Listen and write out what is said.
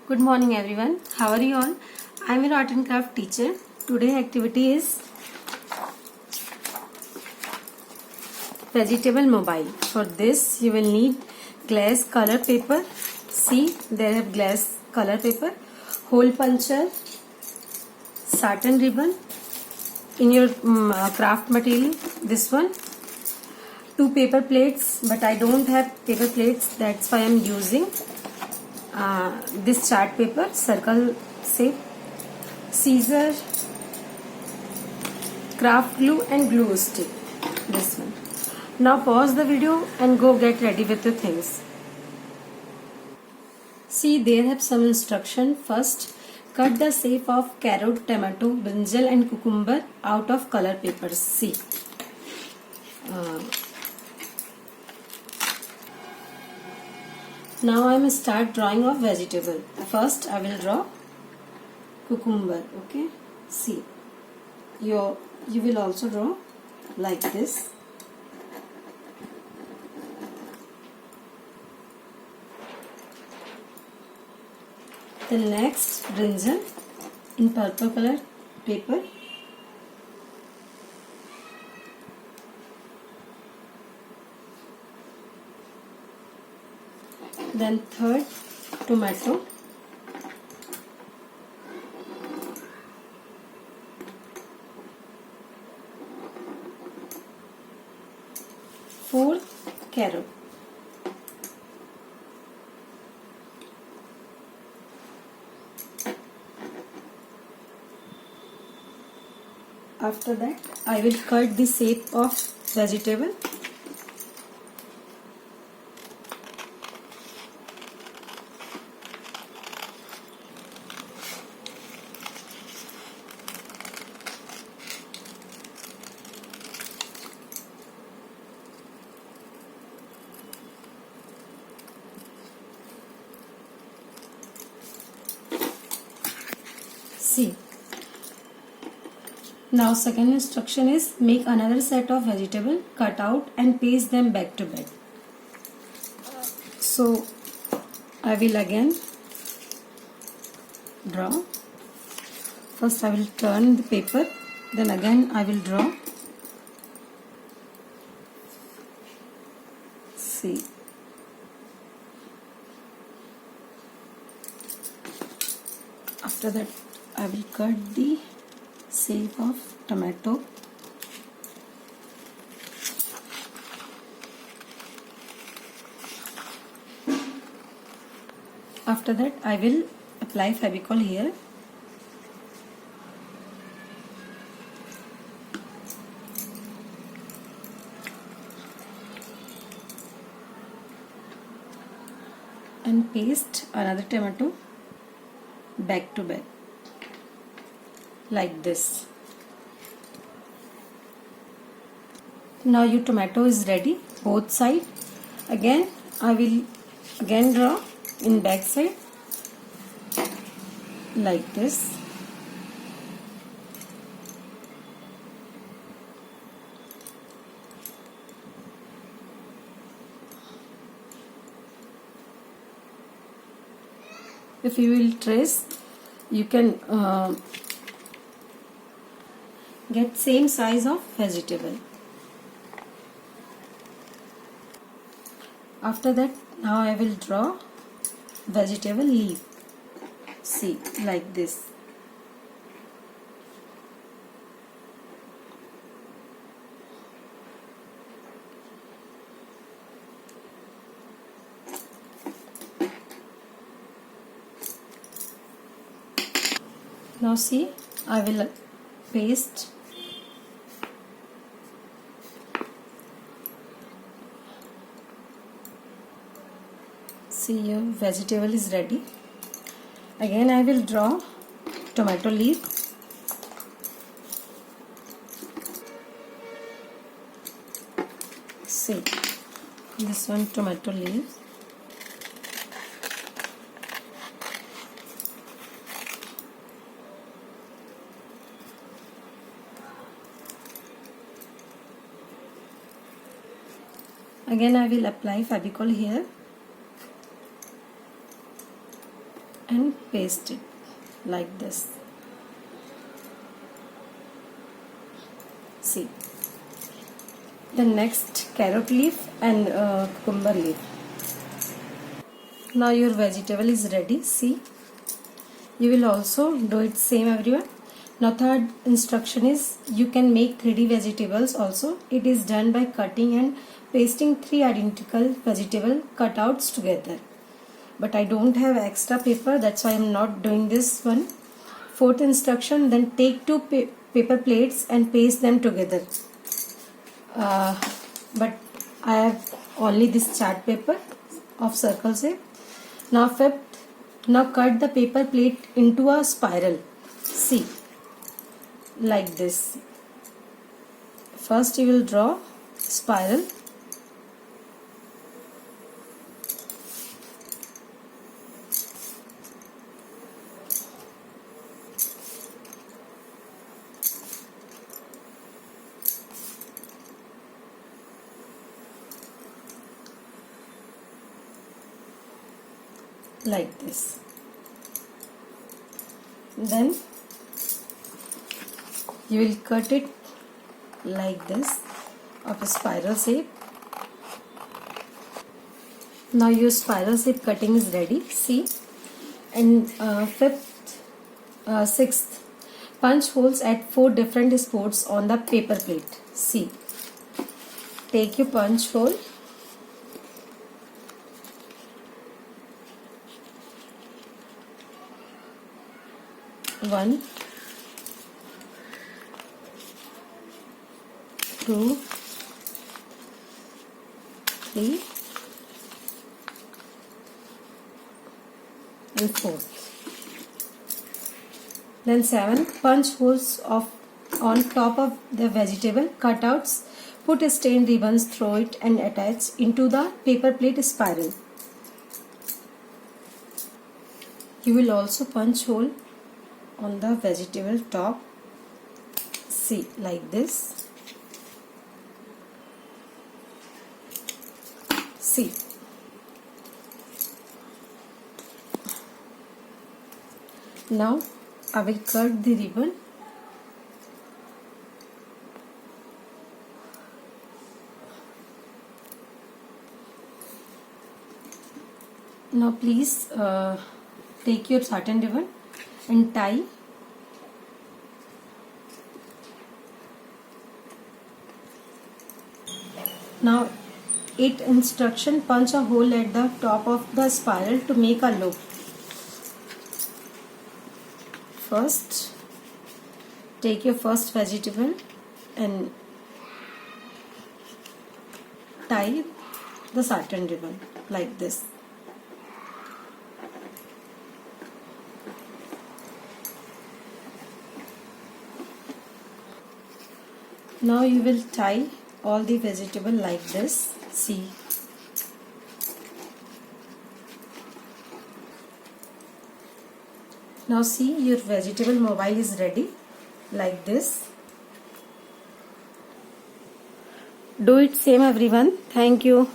Good morning everyone. How are you all? I am your art and craft teacher. Today activity is vegetable mobile. For this you will need glass color paper. See, there have glass color paper, hole puncher, satin ribbon. In your craft material, this one, 2 paper plates, but I don't have paper plates, that's why I am using this chart paper, circle shape, scissor, craft glue and glue stick, this one. Now pause the video and go get ready with the things. See, there have some instruction. First, cut the shape of carrot, tomato, brinjal and cucumber out of color papers. See. Now I will start drawing of vegetable. First I will draw cucumber. Okay. See. You will also draw like this. The next brinjal in purple color paper. Then third, tomato. Fourth, carrot. After that, I will cut the shape of vegetable. See. Now second instruction is make another set of vegetable, cut out and paste them back to back. So I will again draw. First I will turn the paper, then again I will draw. See. After that I will cut the shape of tomato. After that I will apply Fevicol here. And paste another tomato back to back like this. Now your tomato is ready, both side. Again I will draw in back side like this. If you will trace, you can get same size of vegetable. After that, now I will draw vegetable leaf. See, like this. Now see, I will paste. See, your vegetable is ready. Again I will draw tomato leaf. See, this one tomato leaf. Again I will apply Fevicol here. and paste it like this. See, the next carrot leaf and cucumber leaf. Now your vegetable is ready. See, you will also do it same everyone. Now third instruction is you can make 3D vegetables also. It is done by cutting and pasting 3 identical vegetable cutouts together. But I don't have extra paper, that's why I am not doing this one. Fourth instruction, then take 2 paper plates and paste them together. But I have only this chart paper of circle shape. Now fifth, now cut the paper plate into a spiral. See, like this. First you will draw spiral. Like this. Then you will cut it like this of a spiral shape. Now your spiral shape cutting is ready. See, and sixth, punch holes at 4 different spots on the paper plate. See, take your punch hole. One, 2, 3 and 4. Then 7, punch holes on top of the vegetable cutouts. Put stained ribbons through it and attach into the paper plate spiral. You will also punch hole on the vegetable top. See, like this. See, now I will cut the ribbon. Now please take your satin ribbon and tie. Now 8 instruction, punch a hole at the top of the spiral to make a loop. First, take your first vegetable and tie the satin ribbon like this. Now you will tie all the vegetable like this. See, now see, your vegetable mobile is ready like this. Do it same everyone. Thank you.